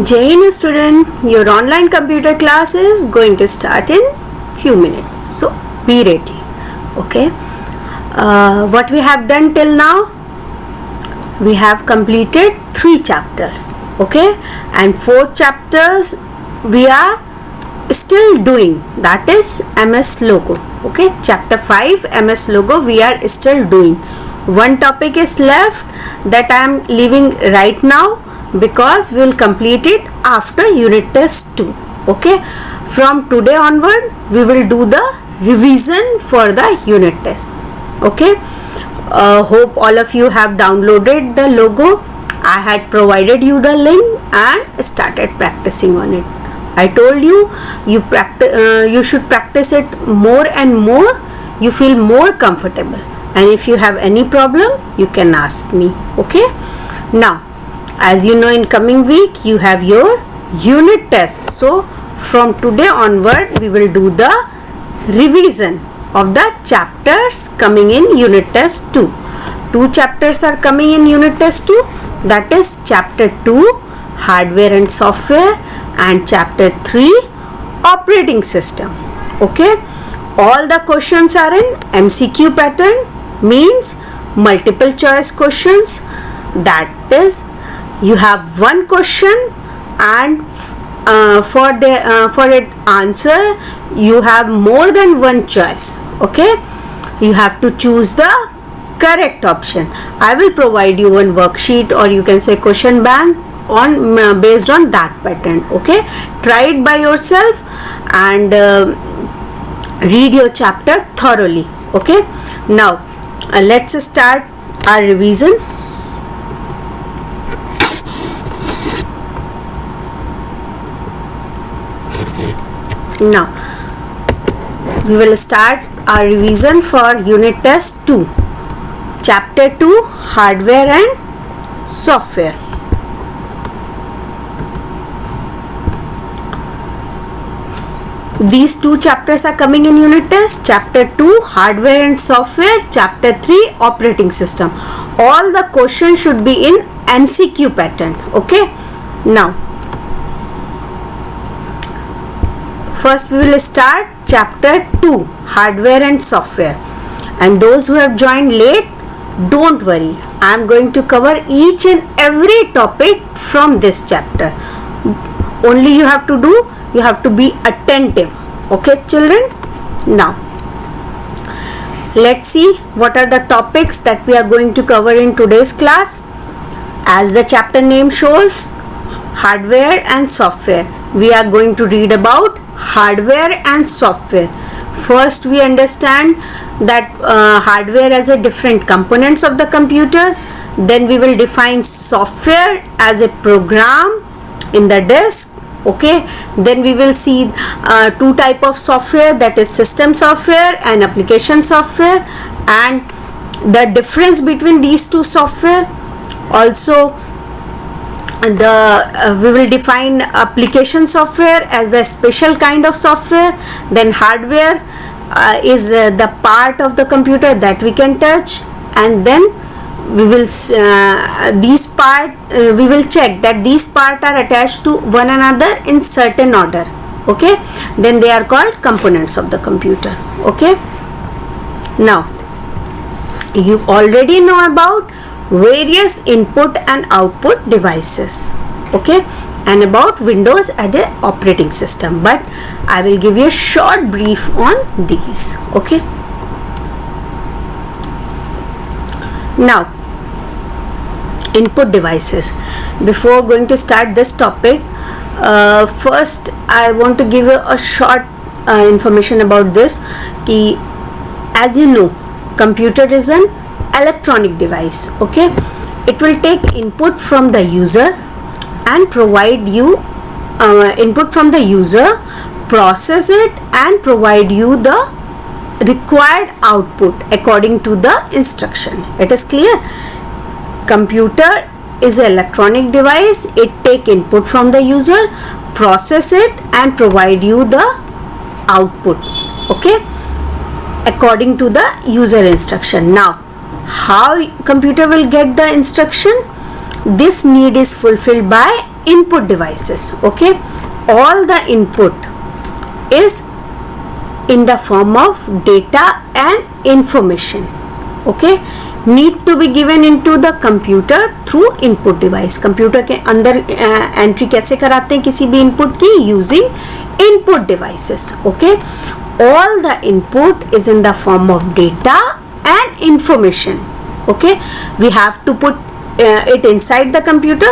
Jane student, your online computer class is going to start in few minutes. So be ready. Okay. What we have done till now? We have completed 3 chapters. Okay. And 4 chapters we are still doing. That is MS Logo. Okay. Chapter 5 MS Logo we are still doing. One topic is left that I am leaving right now, because we will complete it after unit test 2. Okay, from today onward we will do the revision for the unit test. Okay, hope all of you have downloaded the logo. I had provided you the link and started practicing on it. I told you you should practice it more and more. You feel more comfortable, and if you have any problem you can ask me. Okay, now as you know, in coming week you have your unit test. So from today onward we will do the revision of the chapters coming in unit test 2. 2 chapters are coming in unit test 2. That is chapter 2 hardware and software and chapter 3 operating system. Okay, all the questions are in MCQ pattern, means multiple choice questions. That is, you have one question and for it answer you have more than one choice. Okay, you have to choose the correct option. I will provide you one worksheet, or you can say question bank on based on that pattern. Okay, try it by yourself and read your chapter thoroughly. Okay, now let's start our revision. Now we will start our revision for unit test 2, chapter 2 hardware and software. These 2 chapters are coming in unit test, chapter 2 hardware and software, chapter 3 operating system. All the questions should be in MCQ pattern. Okay, now first we will start chapter 2 hardware and software, and those who have joined late, don't worry, I am going to cover each and every topic from this chapter. Only you have to do, you have to be attentive. Okay children, now let's see what are the topics that we are going to cover in today's class. As the chapter name shows, hardware and software, we are going to read about hardware and software. First we understand that hardware as a different components of the computer. Then we will define software as a program in the disk. Okay, then we will see 2 type of software, that is system software and application software, and the difference between these 2 software. Also we will define application software as the special kind of software. Then hardware is the part of the computer that we can touch, and then we will we will check that these parts are attached to one another in certain order. Okay, then they are called components of the computer. Okay, now you already know about various input and output devices. Okay, and about Windows as an operating system, but I will give you a short brief on these. Okay, now input devices. Before going to start this topic, first I want to give you a short information about this. As you know, computer is an electronic device. Okay, it will take input from the user and provide you input from the user, process it and provide you the required output according to the instruction. It is clear? Computer is an electronic device. It take input from the user, process it and provide you the output. Okay, according to the user instruction. Now how computer will get the instruction? This need is fulfilled by input devices. Okay, all the input is in the form of data and information. Okay, need to be given into the computer through input device. Computer के अंदर entry कैसे कराते हैं किसी भी input की? Using input devices. Okay, all the input is in the form of data and information. Okay, we have to put it inside the computer.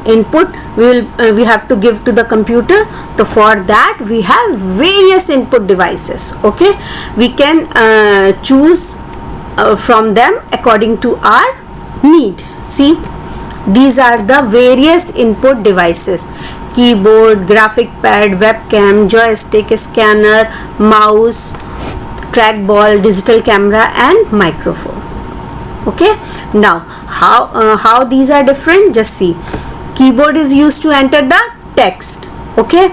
Input we have to give to the computer. So for that we have various input devices. Okay, we can choose from them according to our need. See, these are the various input devices: keyboard, graphic pad, webcam, joystick, scanner, mouse, trackball, digital camera and microphone. Okay, now how these are different? Just see, keyboard is used to enter the text. Okay,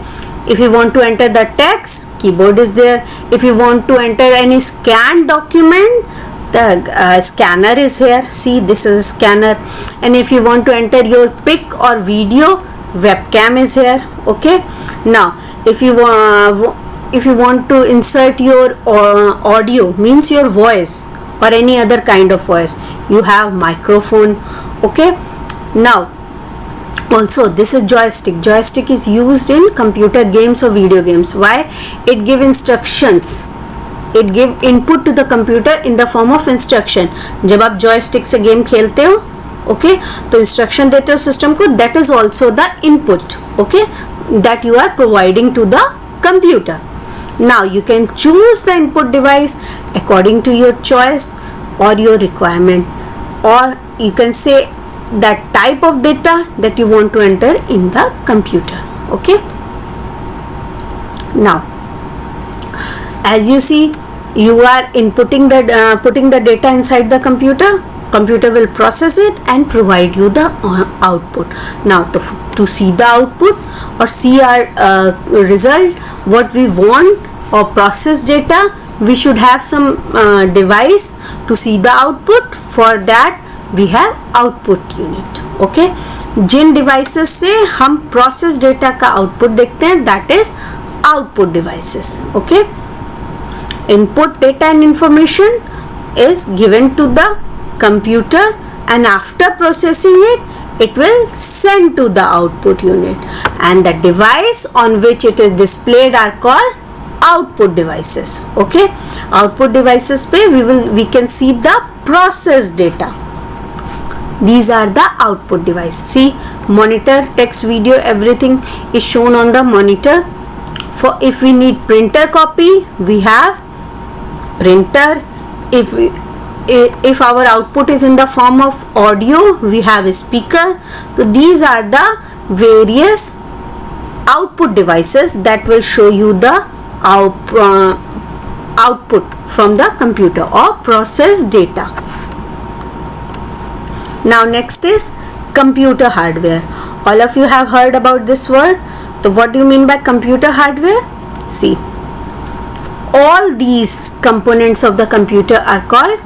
if you want to enter the text, keyboard is there. If you want to enter any scanned document, the scanner is here. See, this is a scanner. And if you want to enter your pic or video, webcam is here. Okay, now if you want to insert your audio, means your voice or any other kind of voice, you have microphone. Okay, now also this is joystick. Joystick is used in computer games or video games. Why? It give instructions, it give input to the computer in the form of instruction. जब आप joystick से game खेलते हो, okay, तो instruction देते हो system को, that is also the input. Okay, that you are providing to the computer. Now you can choose the input device according to your choice or your requirement, or you can say that type of data that you want to enter in the computer. Okay, now as you see, you are inputting the putting the data inside the computer. Computer will process it and provide you the output. Now to see the output or see our result, what we want, or process data, we should have some device to see the output. For that we have output unit. Okay, Jin devices से हम process data का output देखते हैं, that is output devices. Okay, input data and information is given to the computer, and after processing it will send to the output unit, and the device on which it is displayed are called output devices. Okay, output devices पे we can see the process data. These are the output device. See, monitor, text, video, everything is shown on the monitor. For if we need printer copy, we have printer. If our output is in the form of audio, we have a speaker. So these are the various output devices that will show you the output from the computer or process data. Now next is computer hardware. All of you have heard about this word. So what do you mean by computer hardware? See, all these components of the computer are called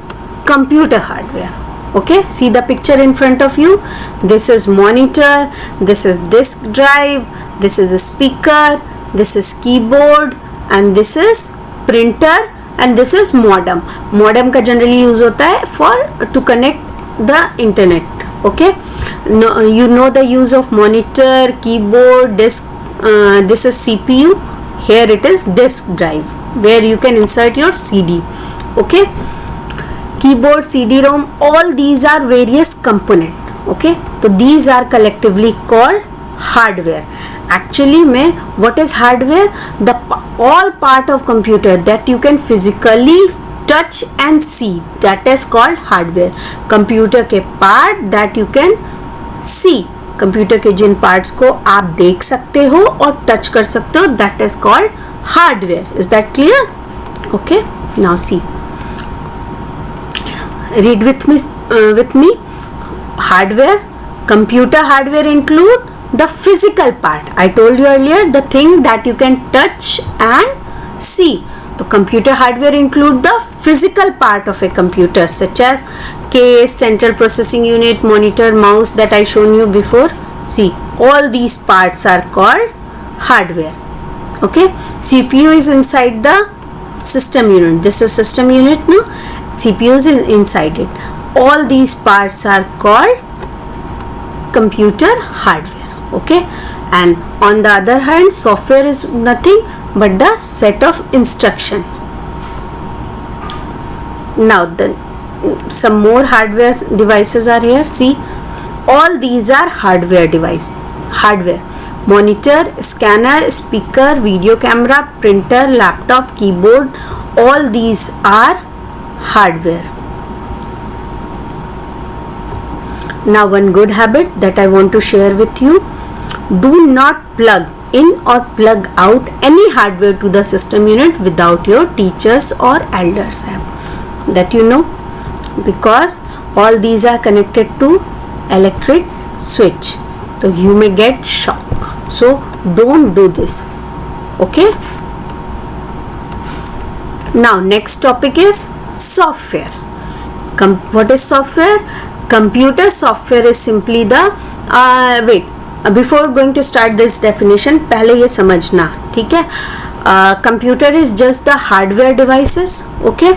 computer hardware. Okay, see the picture in front of you. This is monitor, this is disk drive, this is a speaker, this is keyboard, and this is printer, and this is modem. Modem का generally use होता है to connect the internet. Okay, no, you know the use of monitor, keyboard, disk. This is CPU. Here it is disk drive, where you can insert your CD. Okay, keyboard, CD-ROM, all these are various components. Okay, so these are collectively called hardware. Actually what is hardware? The all part of computer that you can physically touch and see, that is called hardware. Computer के part that you can see, computer के जिन parts को आप देख सकते हो और touch कर सकते हो, that is called hardware. Is that clear? Okay, now see, read with me. Hardware, computer hardware include the physical part. I told you earlier, the thing that you can touch and see. The computer hardware include the physical part of a computer, such as case, central processing unit, monitor, mouse that I shown you before. See, all these parts are called hardware. Okay, CPU is inside the system unit. This is system unit, no? CPU is inside it. All these parts are called computer hardware. Okay, and on the other hand, software is nothing but the set of instruction. Now some more hardware devices are here. See, all these are hardware device. Hardware: monitor, scanner, speaker, video camera, printer, laptop, keyboard. All these are hardware. Now one good habit that I want to share with you: do not plug in or plug out any hardware to the system unit without your teachers or elders help. That you know, because all these are connected to electric switch, so you may get shock. So don't do this. Okay, now next topic is software. What is software? Computer software is simply the before going to start this definition, पहले ये समझना, ठीक है? Computer is just the hardware devices. Okay,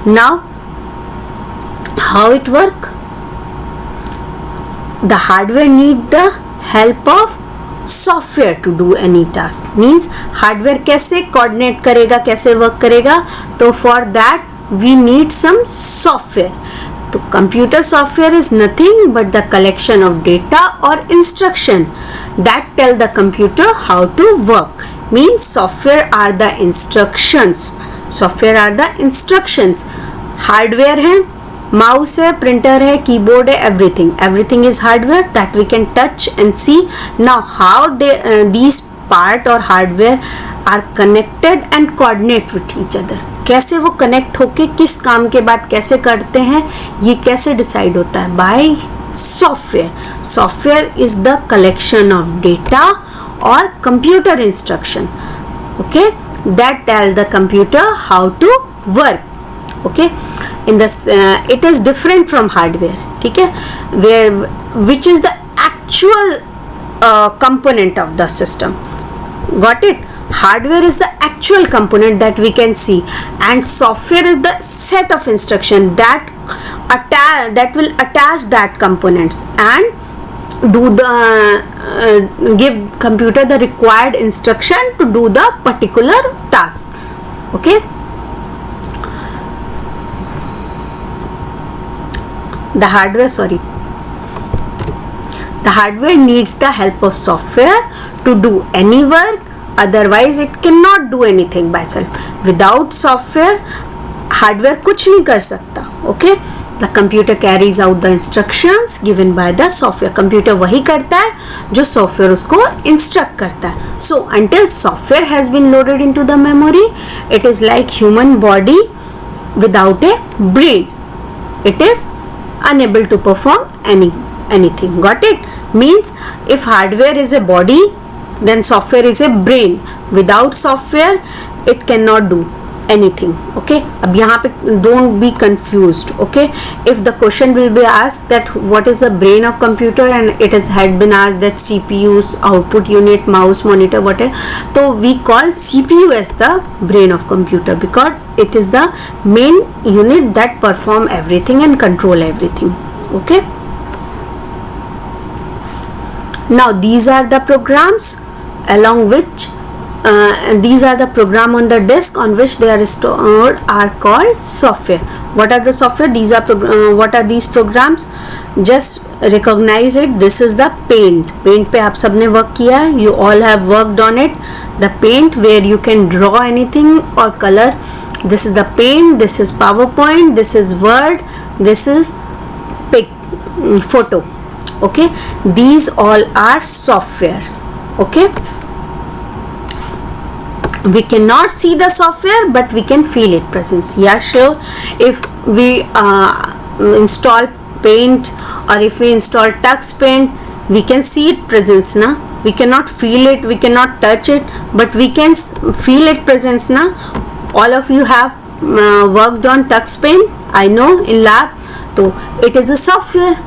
now how it work? The hardware need the help of software to do any task. Means hardware कैसे coordinate करेगा, कैसे work करेगा? तो for that we need some software. तो computer software is nothing but the collection of data or instruction that tell the computer how to work. Means software are the instructions. Software are the instructions. Hardware है, mouse है, printer है, keyboard है, everything is hardware that we can touch and see. Now how these part or hardware are connected and coordinate with each other. कैसे वो connect होके किस काम के बाद कैसे करते हैं, ये कैसे डिसाइड होता है? By software. Software is the collection of data और computer instruction. Okay, that tell the computer how to work. Okay, in the it is different from hardware. ठीक है, where which is the actual component of the system. Got it? Hardware is the actual component that we can see, and software is the set of instruction that will attach that components and do the give computer the required instruction to do the particular task. Okay, the hardware needs the help of software to do any work. Otherwise it cannot do anything by itself. Without software, hardware कुछ नहीं कर सकता. Okay, the computer carries out the instructions given by the software. Computer वही करता है जो software उसको instruct करता है. So until software has been loaded into the memory, it is like human body without a brain. It is unable to perform anything. Got it? Means if hardware is a body, then software is a brain. Without software it cannot do anything. Okay, अब यहाँ पे don't be confused. Okay, if the question will be asked that what is the brain of computer and it had been asked that CPU's output unit, mouse, monitor, whatever, so we call CPU as the brain of computer because it is the main unit that perform everything and control everything. Okay, now these are the programs along which and these are the program on the disk on which they are stored are called software. What are the software? These are what are these programs? Just recognize it. This is the paint. Paint पे आप सबने work किया है. You all have worked on it. The paint where you can draw anything or color. This is the paint. This is PowerPoint. This is Word. This is photo. Okay, these all are softwares. Okay, we cannot see the software but we can feel it presence. Yeah, sure, if we install paint or if we install tux paint, we can see it presence na. We cannot feel it, we cannot touch it, but we can feel it presence na. All of you have worked on tux paint, I know, in lab. So it is a software.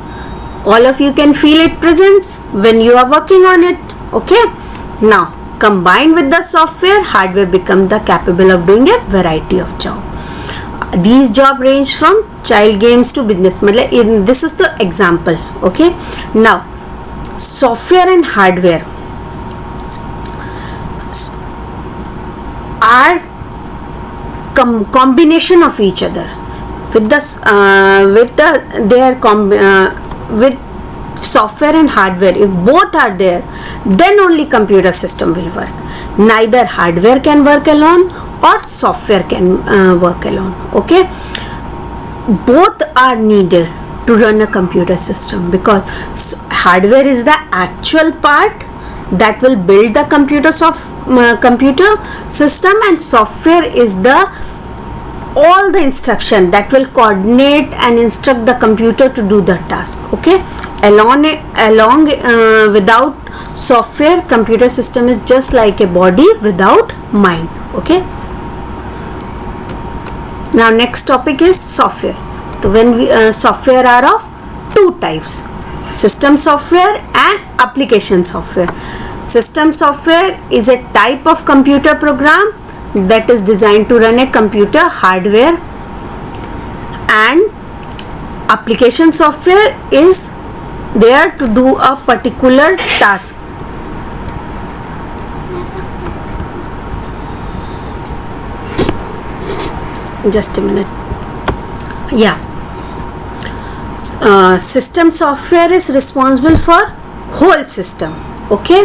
All of you can feel its presence when you are working on it. Okay. Now, combined with the software, hardware become the capable of doing a variety of job. These job range from child games to business. This is the example. Okay. Now, software and hardware are combination of each other. With software and hardware, if both are there, then only computer system will work. Neither hardware can work alone or software can work alone. Okay, both are needed to run a computer system, because hardware is the actual part that will build the computer system, and software is all the instruction that will coordinate and instruct the computer to do the task. Okay, along without software, computer system is just like a body without mind. Okay, now next topic is software. So when software are of two types: system software and application software. System software is a type of computer program that is designed to run a computer hardware, and application software is there to do a particular task. Just a minute. Yeah. System software is responsible for whole system. Okay,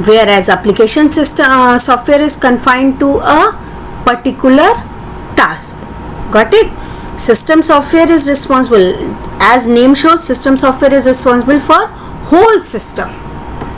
whereas application system software is confined to a particular task. Got it? System software is responsible, as name shows, system software is responsible for whole system,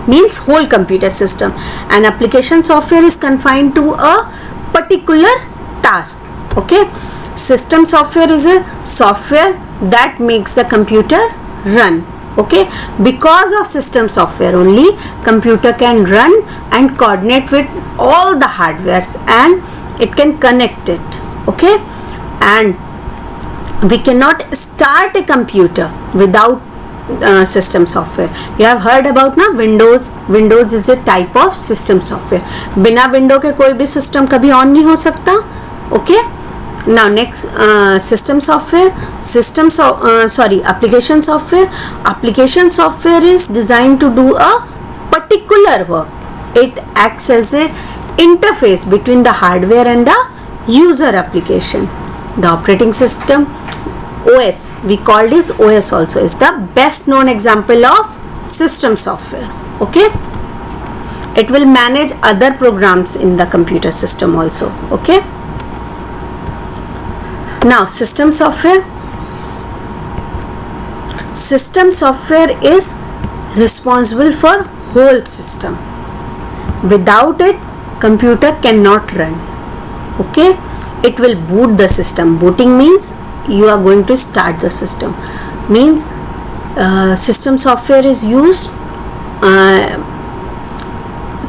means whole computer system, and application software is confined to a particular task. Okay, system software is a software that makes the computer run. Okay, because of system software only computer can run and coordinate with all the hardware, and it can connect it. Okay, and we cannot start a computer without system software. You have heard about ना Windows. Windows is a type of system software. बिना window के कोई भी system कभी on नहीं हो सकता. Okay. Now next, application software. Application software is designed to do a particular work. It acts as a interface between the hardware and the user application. The operating system, OS, we call this OS also, is the best known example of system software. Okay, it will manage other programs in the computer system also. Okay, now system software. System software is responsible for whole system. Without it, computer cannot run. Okay, it will boot the system. Booting means you are going to start the system. Means system software is used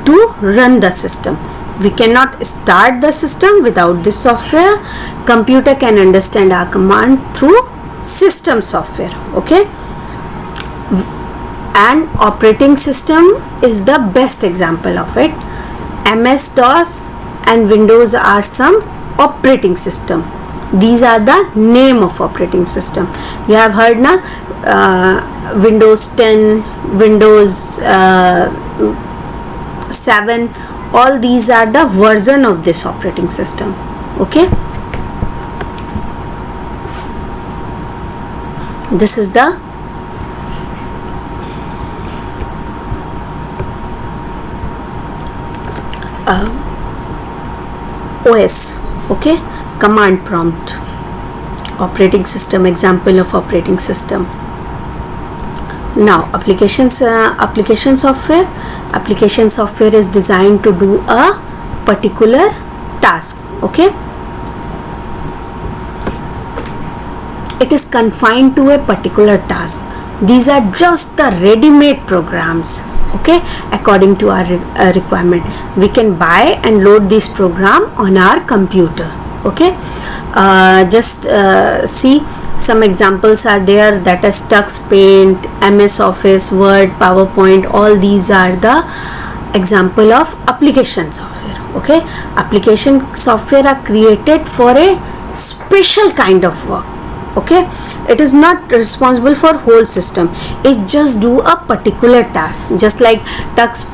to run the system. We cannot start the system without this software. Computer can understand our command through system software. Okay, and operating system is the best example of it. MS-DOS and Windows are some operating system. These are the name of operating system. You have heard na Windows 10, Windows 7, all these are the version of this operating system. Okay, this is the OS. Okay, command prompt, operating system, example of operating system. Now application software. Application software is designed to do a particular task. Okay, it is confined to a particular task. These are just the ready-made programs. Okay, according to our requirement, we can buy and load this program on our computer. Okay, just see Some examples are there, that is Tux Paint, MS Office, Word, PowerPoint. All these are the example of application software. Okay, application software are created for a special kind of work. Okay, it is not responsible for whole system, it just do a particular task. Just like Tux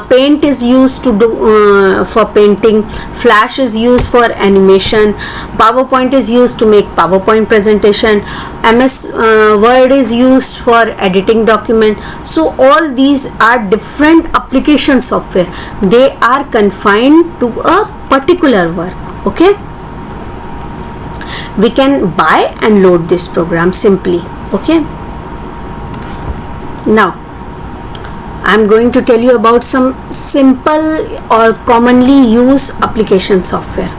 Paint is used to do for painting, Flash is used for animation, PowerPoint is used to make PowerPoint presentation, MS Word is used for editing document. So all these are different application software, they are confined to a particular work. Okay, we can buy and load this program simply. Okay, now I am going to tell you about some simple or commonly used application software.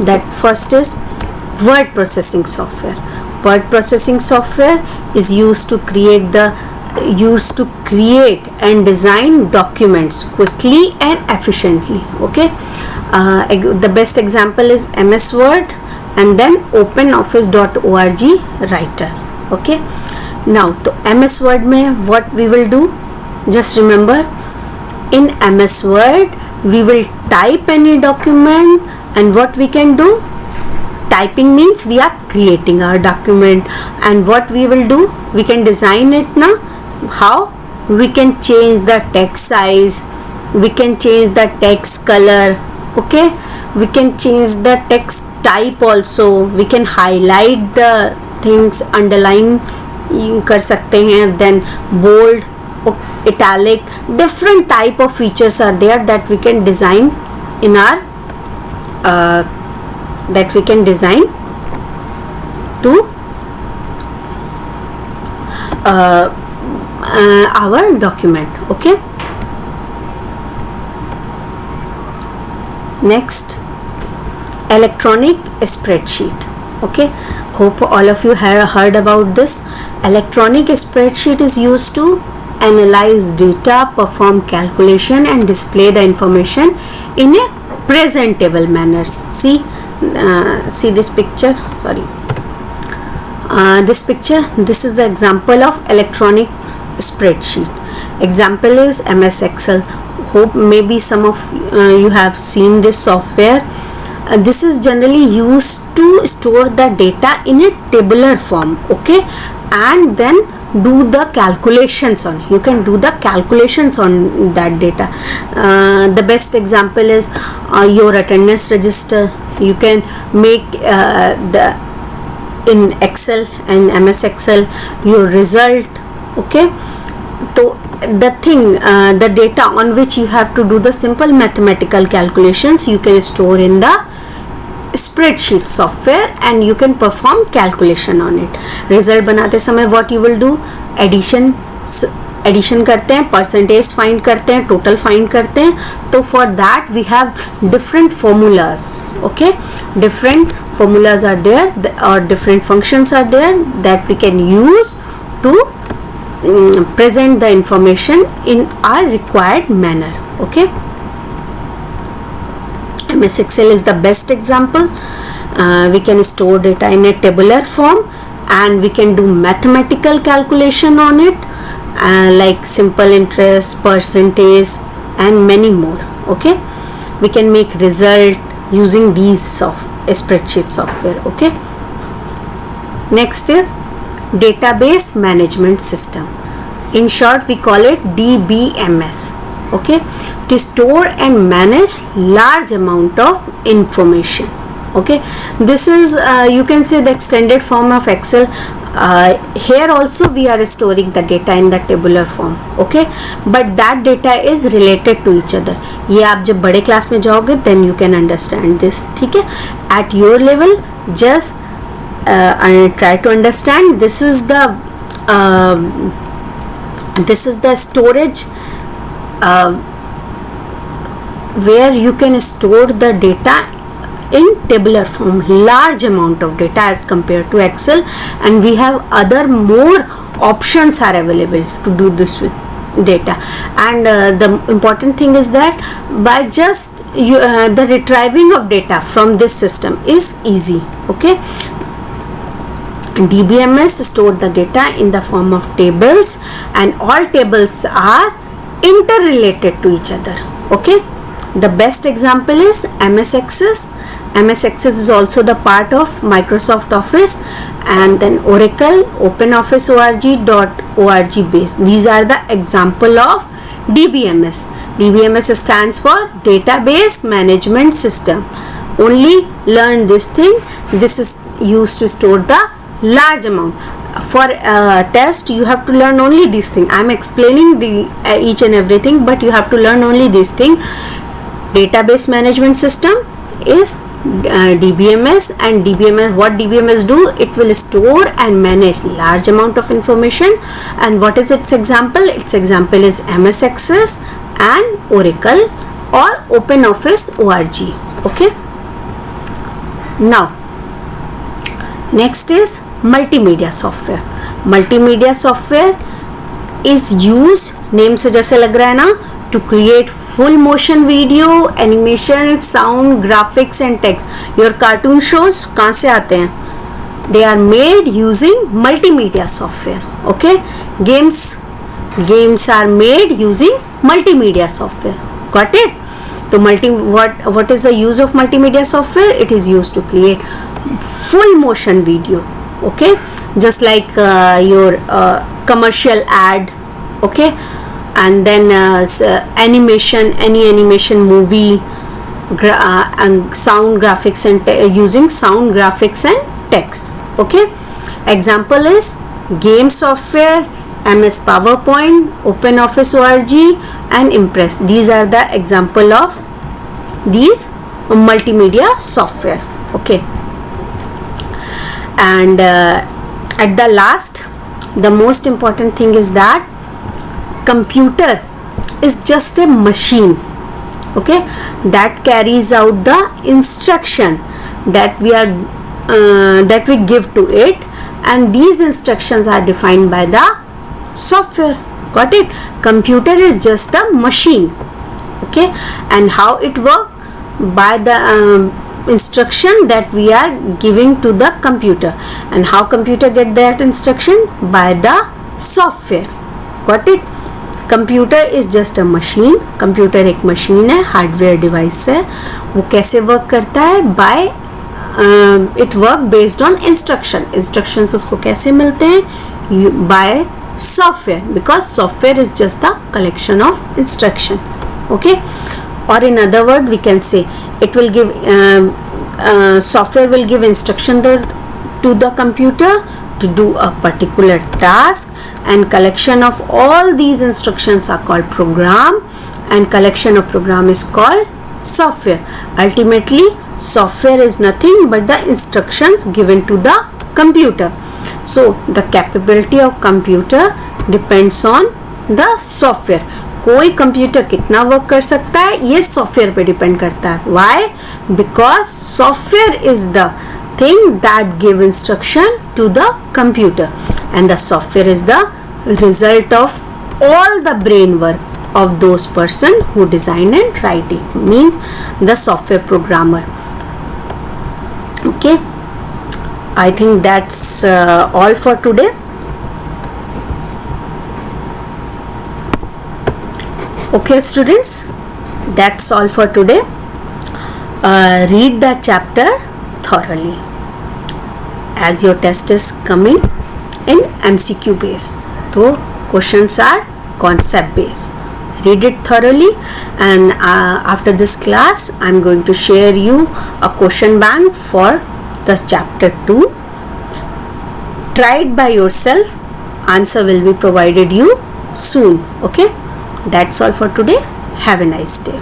That first is word processing software. Word processing software is used to create and design documents quickly and efficiently. Okay, the best example is MS Word and then OpenOffice.org writer. Okay, now to MS Word mein what we will do, just remember, in MS Word we will type any document, and what we can do, typing means we are creating our document, and what we will do, we can design it now. How? We can change the text size, we can change the text color. Okay, we can change the text type also, we can highlight the things, underline कर सकते हैं, then bold, italic, different type of features are there that we can design in our to our document. Okay, next, electronic spreadsheet. Okay, hope all of you have heard about this. Electronic spreadsheet is used to analyze data, perform calculation and display the information in a presentable manner. See this picture, this picture, this is the example of electronic spreadsheet. Example is MS Excel. Hope maybe some of you have seen this software. This is generally used to store the data in a tabular form. Okay, and then do the calculations on, you can do the calculations on that data. The best example is your attendance register. You can make in Excel and MS Excel your result. Okay, so the thing, the data on which you have to do the simple mathematical calculations, you can store in the spreadsheet software and you can perform calculation on it. Result बनाते समय what you will do, addition करते हैं, percentage find करते हैं, total find करते हैं. तो for that we have different formulas. Okay, different formulas are there or different functions are there that we can use to present the information in our required manner. Okay, MS Excel is the best example. We can store data in a tabular form and we can do mathematical calculation on it, like simple interest, percentage and many more. Okay, we can make result using these spreadsheet software. Okay, next is database management system. In short we call it DBMS. Okay, to store and manage large amount of information. Okay, this is you can say the extended form of Excel. Here also we are storing the data in the tabular form. Okay, but that data is related to each other. ये आप जब बड़े class में जाओगे then you can understand this. ठीक है, at your level just try to understand. This is the storage where you can store the data in tabular form, large amount of data as compared to Excel, and we have other more options are available to do this with data. And the important thing is that by just the retrieving of data from this system is easy. Okay, DBMS store the data in the form of tables, and all tables are interrelated to each other. Okay, the best example is MS Access. MS Access is also the part of Microsoft Office, and then Oracle, OpenOffice.org base. These are the example of DBMS. DBMS stands for Database Management System. Only learn this thing. This is used to store the large amount. For test you have to learn only this thing. I am explaining the each and everything, but you have to learn only this thing. Database Management System is DBMS, and DBMS, what DBMS do, it will store and manage large amount of information. And what is its example? Its example is MS Access and Oracle or OpenOffice.org. Okay, now next is multimedia software. Multimedia software is used, name से जैसे लग रहा है ना, to create full motion video, animation, sound, graphics and text. Your cartoon shows कहाँ से आते हैं? They are made using multimedia software. Okay, games are made using multimedia software. Got it? So what is the use of multimedia software? It is used to create full motion video. Okay, just like your commercial ad. Okay, and then animation, any animation movie, and sound graphics and using sound graphics and text. Okay, example is game software, MS PowerPoint, OpenOffice.org and Impress. These are the example of these multimedia software. Okay, and at the last, the most important thing is that computer is just a machine, okay, that carries out the instruction that we give to it, and these instructions are defined by the software. Got it? Computer is just the machine. Okay, and how it works? By the instruction that we are giving to the computer. And how computer get that instruction? By the software. Got it? Computer is just a machine. Computer एक machine है, hardware device है. वो कैसे work करता है? By it work based on instructions उसको कैसे मिलते हैं? By software, because software is just the collection of instruction. Okay, और in other word we can say it will give software will give instruction to the computer to do a particular task, and collection of all these instructions are called program, and collection of program is called software. Ultimately, software is nothing but the instructions given to the computer. So the capability of computer depends on the software. कोई computer कितना work कर सकता है ये software पे depend करता है. Why? Because software is the thing that give instruction to the computer, and the software is the result of all the brain work of those person who design and write it, means the software programmer. Okay, I think that's all for today. Okay students, that's all for today. Read the chapter thoroughly as your test is coming in MCQ base. So questions are concept based. Read it thoroughly, and after this class I'm going to share you a question bank for the chapter 2. Try it by yourself. Answer will be provided you soon. Okay, that's all for today. Have a nice day.